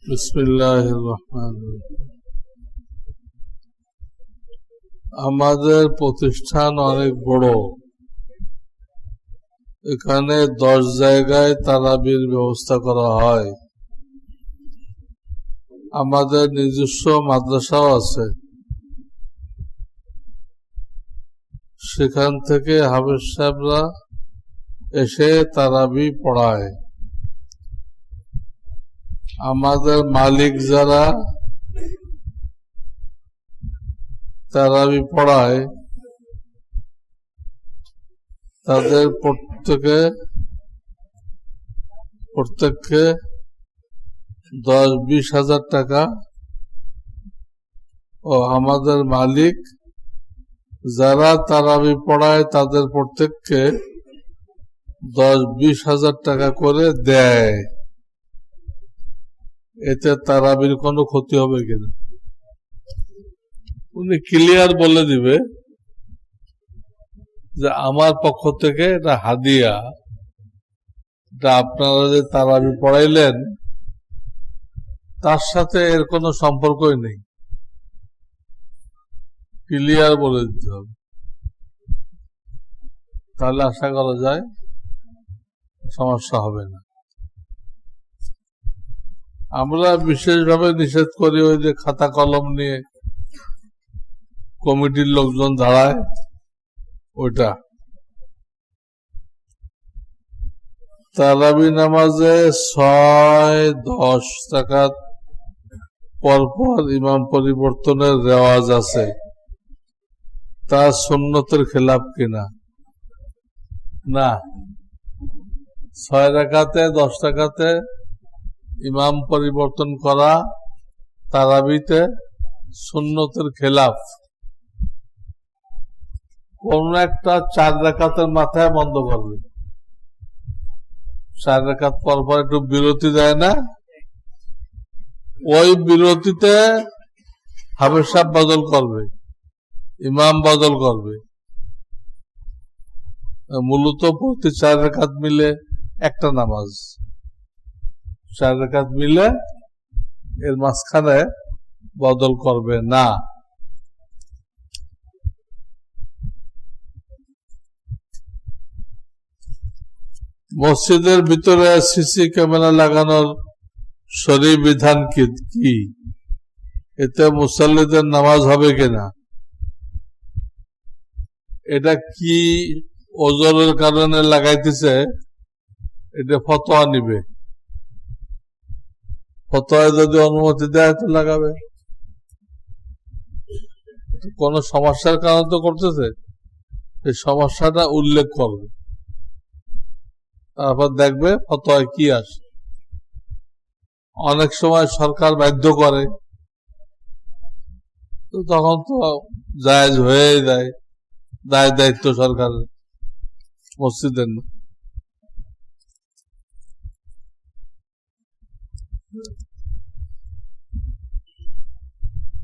বিসমিল্লাহির রহমানির রহিম। আমাদের প্রতিষ্ঠান অনেক বড়। এখানে 10 জায়গায় তারাবির ব্যবস্থা করা হয়। আমাদের নিজস্ব মাদ্রাসাও আছে। সেখান থেকে হাফেজ সাহেবরা এসে তারাবি পড়ায়। আমাদের মালিক যারা তারাবি পড়ায় তাদের প্রত্যেককে 10-20 হাজার টাকা ও আমাদের মালিক যারা তারাবি পড়ায় তাদের প্রত্যেককে 10-20 হাজার টাকা করে দেয়। এতে তারাবির কোনো ক্ষতি হবে কিনা উনি ক্লিয়ার বলে দিবে যে আমার পক্ষ থেকে এটা হাদিয়া, এটা আপনারা যে তারাবি পড়াইলেন তার সাথে এর কোনো সম্পর্কই নেই। ক্লিয়ার বলে দিতে হবে, তাহলে আশা করা যায় সমস্যা হবে না। আমরা বিশেষভাবে নিষেধ করি ওই যে খাতা কলম নিয়ে কমিটির লোকজন দাঁড়ায়, ওইটা। তারাবি নামাজে 6-10 রাকাত পরপর ইমাম পরিবর্তনের রেওয়াজ আছে, তা সুন্নতের খেলাফ কিনা? না, 6 রাকাতে 10 রাকাতে ইমাম পরিবর্তন করা তারাবিতে সুন্নতের খেলাফ। কোন একটা 4 রাকাতের মাথায় বন্ধ করবে, 4 রাকাত পর পর একটু বিরতি দেয় না, ওই বিরতিতে হাফেজ সাহেব বদল করবে, ইমাম বদল করবে। মূলত প্রতি 4 রাকাত মিলে একটা নামাজ, 4 রাকাত মিলে এর মাঝখানে বদল করবে না। মসজিদের ভিতরে সিসি ক্যামেরা লাগানোর শরীয়ত বিধান কি? এতে মুসাল্লিদের নামাজ হবে কিনা? এটা কি ওজনের কারণে লাগাইতেছে, এটা ফতোয়া নিবে। ফতোয়ায় যদি অনুমতি দেয় তো লাগাবে, কোন সমস্যার কারণে তো করতেছে, এই সমস্যাটা উল্লেখ করবে, তারপর দেখবে ফতোয়ায় কি আসে। অনেক সময় সরকার বাধ্য করে, তো তখন তো জায়েজ হয়ে যায়, দায়িত্ব সরকারের, মসজিদের না।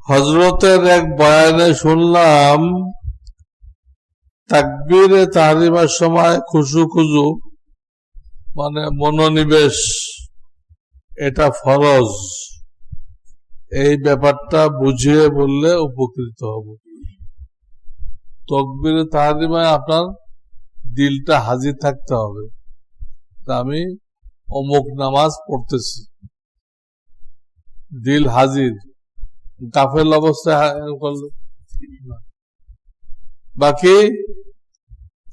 হযরতের এক বয়ানে শুনলাম তাকবীরে তাহরিমার সময় খুশু মানে মনোনিবেশ, এটা ফরজ। এই ব্যাপারটা বুঝিয়ে বললে উপকৃত হব। তাকবীরে তাহরিমায় আপনার দিলটা হাজির থাকতে হবে, আমি অমুক নামাজ পড়তেছি, দিল হাজির। গাফেল অবস্থায় করলে বাকি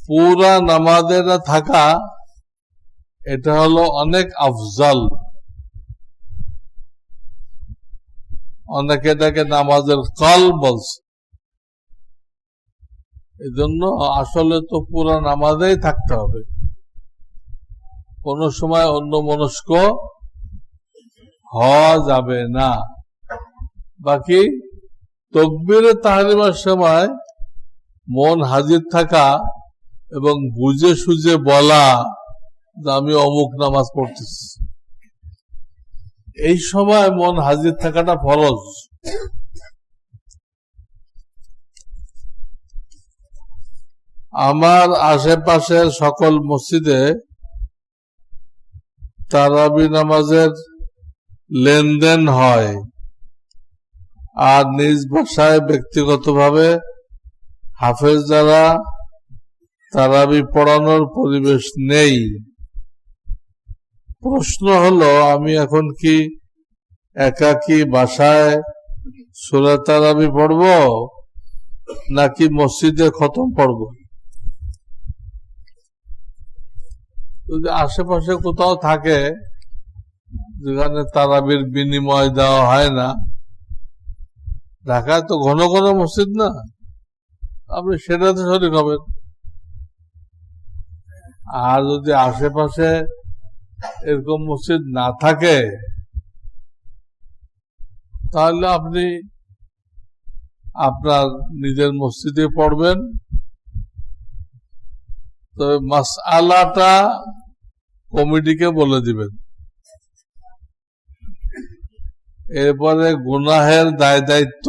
পুরা নামাজে না থাকা, এটা হলো অনেক আফজাল। অনেকে এটাকে নামাজের কল বলছে। এই জন্য আসলে তো পুরা নামাজেই থাকতে হবে, কোন সময় অন্য মনস্ক হওয়া যাবে না। বাকি তাকবীরে তাহরিমার সময় মন হাজির থাকা এবং বুঝে সুঝে বলা যে আমি অমুক নামাজ পড়তেছি, এই সময় মন হাজির থাকাটা ফরজ। আমার আশেপাশের সকল মসজিদে তারাবি নামাজের লেনদেন হয়, আর নিজ ভাষায় ব্যক্তিগতভাবে হাফেজ যারা তারাবি পড়ানোর পরিবেশ নেই। প্রশ্ন হলো, আমি এখন কি একাকী বাসায় সূরা তারাবি পড়ব নাকি মসজিদে খতম পড়ব? যদি আশেপাশে কোথাও থাকে যেখানে তারাবির বিনিময় দেওয়া হয় না, ঢাকায় তো ঘন ঘন মসজিদ না, আপনি সেটাতে শরীক হবেন। আর যদি আশেপাশে এরকম মসজিদ না থাকে তাহলে আপনি আপনার নিজের মসজিদে পড়বেন। তবে মাসআলাটা কমিটিকে বলে দিবেন। এরপরে গুনাহের দায় দায়িত্ব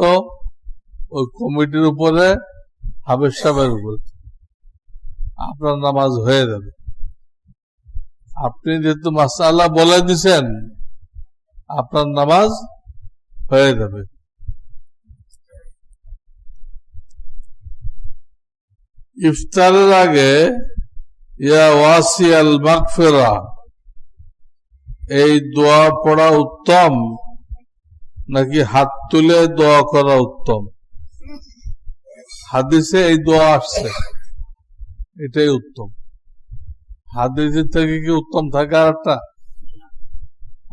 ওই কমিটির উপরে, হাফেজ সাহেবের উপরে। আপনার নামাজ হয়ে যাবে। আপনি যেহেতু মাসআলা বলে দিছেন, আপনার নামাজ হয়ে যাবে। ইফতারের আগে ইয়া ওয়াসিয়াল মাগফিরা এই দোয়া পড়া উত্তম নাকি হাত তুলে দোয়া করা উত্তম? হাদিসে এই দোয়া আসছে, এটাই উত্তম। হাদিসের থেকে কি উত্তম থাকে আর একটা?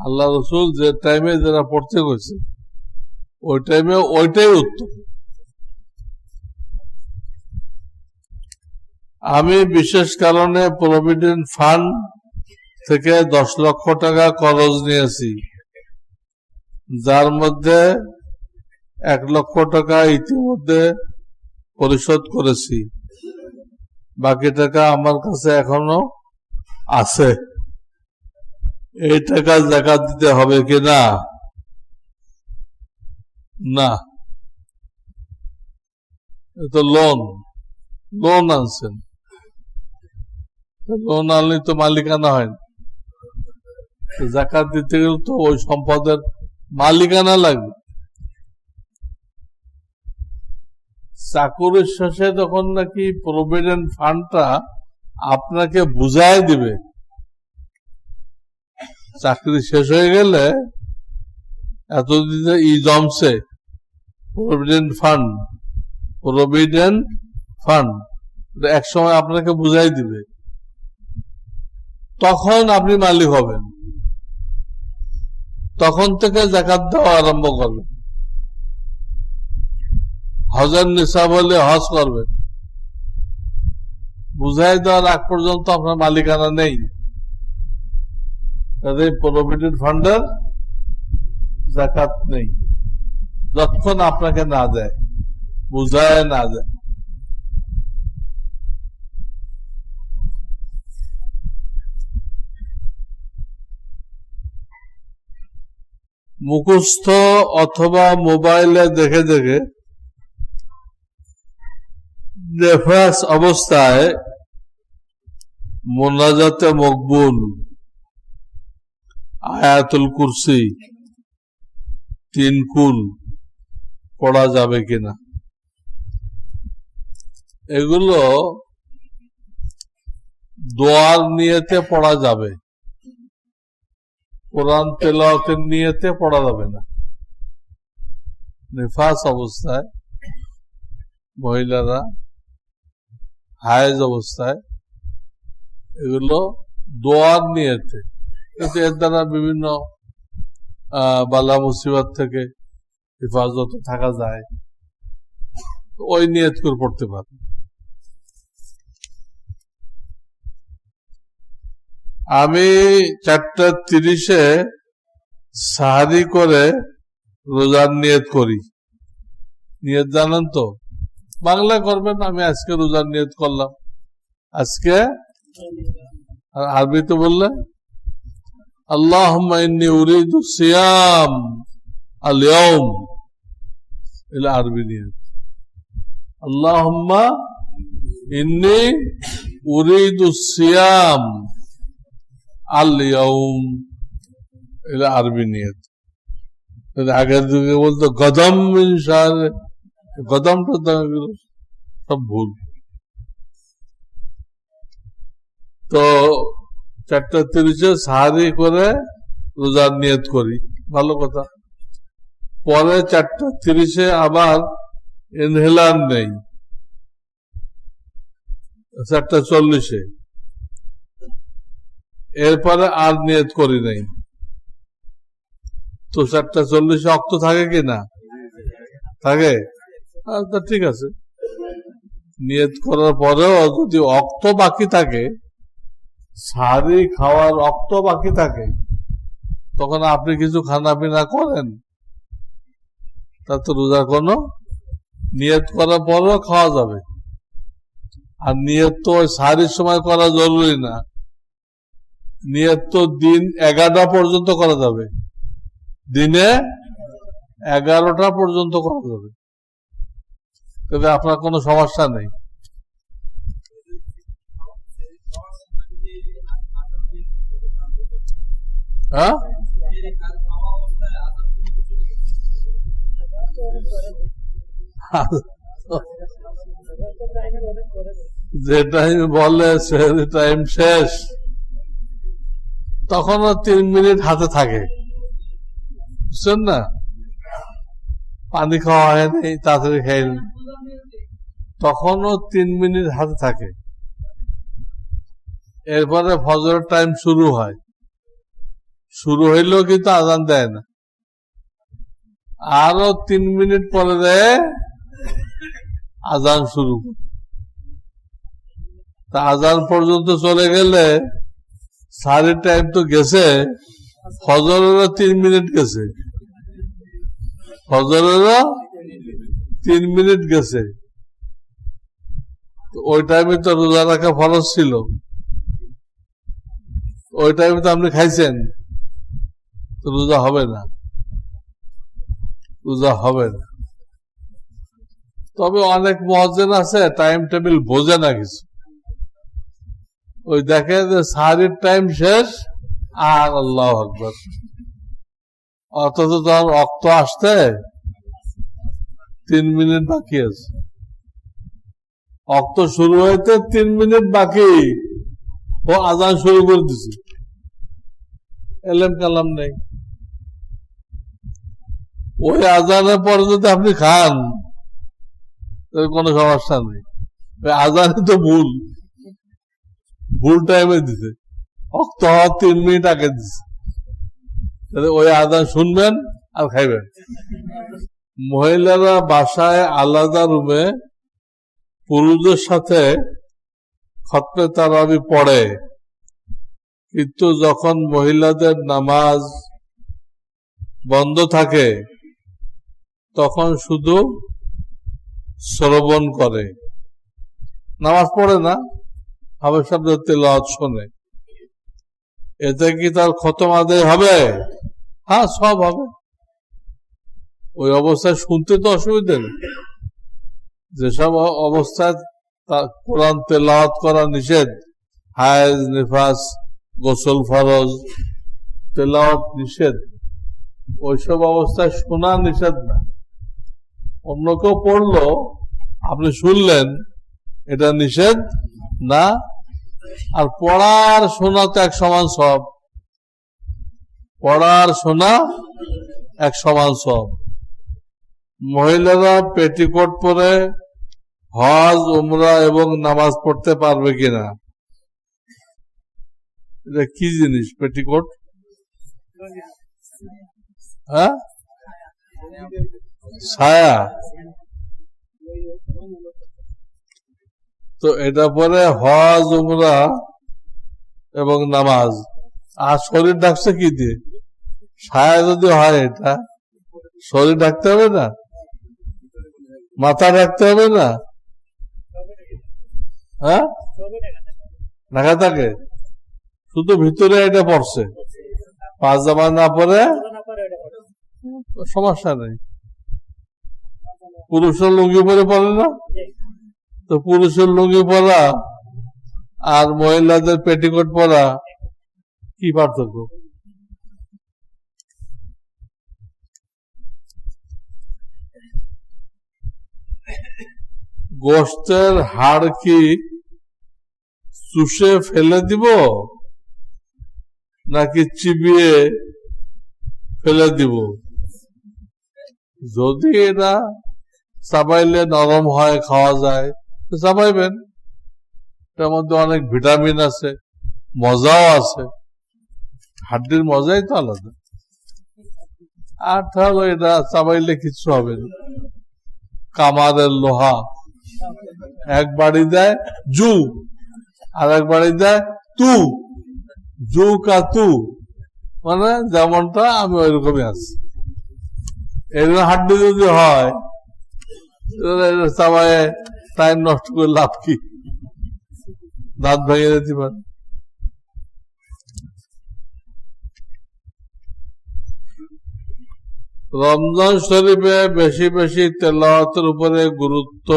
আল্লাহ রসুল যে টাইমে যারা পড়তে গেছে ওই টাইমে ওইটাই উত্তম। আমি বিশেষ কারণে প্রভিডেন্ট ফান্ড থেকে 10 লক্ষ টাকা খরচ নিয়েছি, যার মধ্যে 1 লক্ষ টাকা ইতিমধ্যে পরিশোধ করেছি। বাকি টাকা আমার কাছে এখনো আছে। এই টাকা যাকাত দিতে হবে কিনা? না, এটা লোন আনছেন। লোন আনলে তো মালিকানা হয় না। যাকাত দিতে গেলে তো ওই সম্পদের মালিকানা লাগবে। চাকুরির শেষে তখন নাকি প্রভিডেন্ট ফান্ডটা আপনাকে বুঝাই দিবে। চাকরি শেষ হয়ে গেলে এতদিনে জমছে প্রভিডেন্ট ফান্ড এক সময় আপনাকে বুঝাই দিবে, তখন আপনি মালিক হবেন। তখন থেকে যাকাত দেওয়া আরম্ভ করবেন। হজের নিসাব হলে হজ করবেন। বুঝাই দেওয়ার আগ পর্যন্ত আপনার মালিকানা নেই। প্রভিডেন্ট ফান্ডের যাকাত নেই যতক্ষণ আপনাকে না দেয়, বুঝায় না দেয়। মুখস্থ অথবা মোবাইলে দেখে দেখে নেফাস অবস্থায় মোনাজাতে মকবুল, আয়াতুল কুরসি 3 কুল পড়া যাবে কিনা? এগুলো দোয়ার নিয়তে পড়া যাবে, কোরআন তেলাওয়াতের নিয়তে পড়া যাবে না। নিফাস অবস্থায় মহিলারা, হায়েজ অবস্থায় এগুলো দোয়ার নিয়তে, কিন্তু এর দ্বারা বিভিন্ন বালা মুসিবত থেকে হেফাজত থাকা যায়, ওই নিয়ত করে পড়তে পারে। আমি 4:30 সাহারি করে রোজার নিয়ত করি। নিয়ত জানেন তো? বাংলা করবেন, আমি আজকে রোজার নিয়ত করলাম। আজকে আরবিতে বললে আল্লাহুম্মা ইন্নী উরিদু সিয়াম আল ইয়াউম, এটা আরবি নিয়ত। আল্লাহুম্মা ইন্নী উরিদু সিয়াম আল ইয়াউম, এটা আরবি নিয়ত। আগের যুগে বলতো গদম গদমটা সব ভুল। তো 4:30 সাহারি করে রোজার নিয়ত করি, ভালো কথা। পরে 4:30 আবার ইনহেলার নেই, 4:40 এরপরে আর নিয়ত করি নাই। তো 4:40 অক্ত থাকে কি না? থাকে। আচ্ছা ঠিক আছে, নিয়ত করার পরেও যদি অক্ত বাকি থাকে, সাহারি খাওয়ার অক্ত বাকি থাকে, তখন আপনি কিছু খানা পিনা করেন, তার তো রোজার কোনো, নিয়ত করার পরেও খাওয়া যাবে। আর নিয়ত তো সাহারির সময় করা জরুরি না, নিয়ত তো দিন 11টা পর্যন্ত করা যাবে, দিনে 11টা পর্যন্ত করা যাবে, তবে আপনার কোনো সমস্যা নেই। হ্যাঁ, যে টাইম বলে সে টাইম শেষ, তখনও 3 মিনিট হাতে থাকে, বুঝছেন না? পানি খাওয়া হয়নি, তাড়াতাড়ি খাইলেন, তখনও 3 মিনিট হাতে থাকে। এরপরে ফজরের টাইম শুরু হয়, শুরু হইলেও কিন্তু আজান দেয় না, আরো 3 মিনিট পরে দেয় আজান শুরু। তা আজান পর্যন্ত চলে গেলে সাহারির টাইম তো গেছে, ফজরেরও 3 মিনিট গেছে, ফজরেরও 3 মিনিট গেছে। ওই টাইমে তো রোজা রাখা ফরজ ছিল, ওই টাইমে তো আপনি খাইছেন, তো রোজা হবে না, রোজা হবে না। তবে অনেক মুয়াজ্জিন আছে টাইম টেবিল বোঝে না কিছু, ওই দেখে যে সাহারির টাইম শেষ আর আল্লাহু আকবার, অথচ তার রক্ত আসতে 3 মিনিট বাকি আছে, রক্ত শুরু হইতে 3 মিনিট বাকি, ও আজান শুরু করে দিছে, এলেম কালাম নেই। ওই আজানের পরে যদি আপনি খান কোনো সমস্যা নেই, আজানে তো ভুল, ভুল টাইমে দিছে, রক্ত হওয়ার 3 মিনিট আগে দিছে, ওই আজান শুনবেন আর খাইবেন। মহিলারা বাসায় আলাদা রুমে পুরুষদের সাথে খতমে তারাবি পড়ে, কিন্তু যখন মহিলাদের নামাজ বন্ধ থাকে তখন শুধু শ্রবণ করে, নামাজ পড়ে না, হাফেজ সাহেবদের তিলাওয়াত শোনে। এতে কি তার খতম আদায় হবে? হ্যাঁ, সব হবে। ওই অবস্থায় শুনতে তো অসুবিধা নেই, যেসব অবস্থায় কোরআন তেলাওয়াত করা নিষেধ, হায়েজ, নিফাস, গোসল ফরজ, তেলাওয়াত নিষেধ, ওইসব অবস্থায় শোনা নিষেধ না। অন্য কেউ পড়লো, আপনি শুনলেন, এটা নিষেধ না। আর পড়ার শোনা তো এক সমান সব, পড়ার শোনা এক সমান সব। মহিলারা পেটিকোট পরে হজ, উমরা এবং নামাজ পড়তে পারবে কিনা? এটা কি জিনিস পেটিকোট? হ্যাঁ, ছায়া। তো এটা পরে হজ, উমরা এবং নামাজ, আর শরীর ঢাকছে কি দিয়ে? ছায়া যদি হয়, এটা শরীর ঢাকতে হবে না, মাথা ঢাকতে হবে না? হ্যাঁ, ঢাকা থাকে, শুধু ভিতরে এটা পড়ছে, পাজামা না পরে সমস্যা নেই। পুরুষের লুঙ্গি পরে পড়ে না, তো পুরুষের লুঙ্গি পরা আর মহিলাদের পেটিকোট পরা কি পার্থক্য? গোশতের হাড় কি চুষে ফেলে দিব নাকি চিবিয়ে ফেলে দিব? যদি এটা চাবাইলে নরম হয়, খাওয়া যায়, চাবাইবেন। এটার মধ্যে অনেক ভিটামিন আছে, মজাও আছে। হাড্ডির মজাই তো আলাদা। আর তাহলে এটা চাবাইলে কিছু হবে না। কামারের লোহা এক বাড়ি দেয় জু, আর এক বাড়ি দেয় তু। জু কা তু, মানে যেমনটা আমি ওইরকমই আছি। এরকম হাড্ডি যদি হয়, চাবাইয়ে টাইম নষ্ট করে লাভ কি? দাঁত ভেঙে যেতে পারে। রমজান শরীফে বেশি বেশি তেলাওয়াতের উপরে গুরুত্ব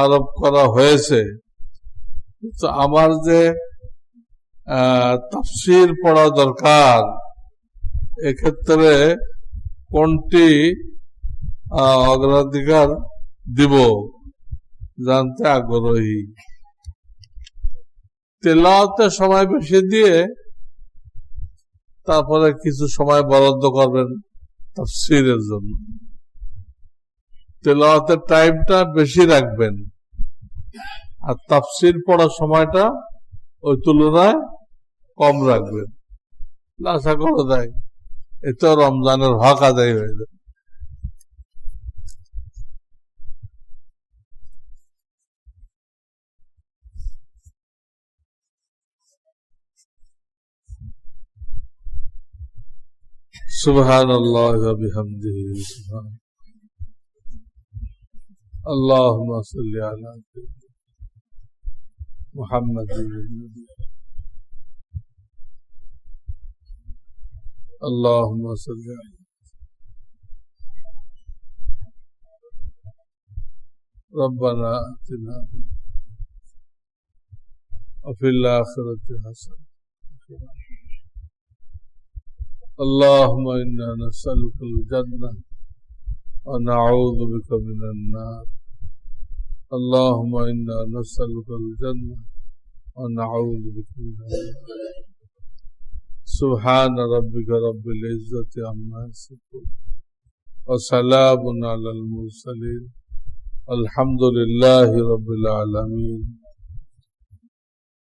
আরোপ করা হয়েছে। তো আমার যে তাফসীর পড়া দরকার, এক্ষেত্রে কোনটি অগ্রাধিকার দিব জানতে আগ্রহী। তেলাওয়াতের সময় বেশি দিয়ে তারপরে কিছু সময় বরাদ্দ করবেন তাফসীরের জন্য। তেলাওয়াতের টাইমটা বেশি রাখবেন, আর তাফসীর পড়ার সময়টা ওই তুলনায় কম রাখবেন। আশা করা যায় এতে রমজানের হক আদায় হয়ে যাবে। সুবহানাল্লাহি ওয়া বিহামদিহি, আল্লাহুম্মা সাল্লি আলা মুহাম্মাদিন, আল্লাহুম্মা সাল্লি আলা রব্বানা আতিনা ওয়া ফিল আখিরাতি হাসানাহ। اللهم إنا نسألك الجنة ونعوذ بك من النار. اللهم إنا نسألك الجنة ونعوذ بك من النار. سبحان ربك رب العزة عما يصفون وسلام على المرسلين. الحمد لله رب العالمين.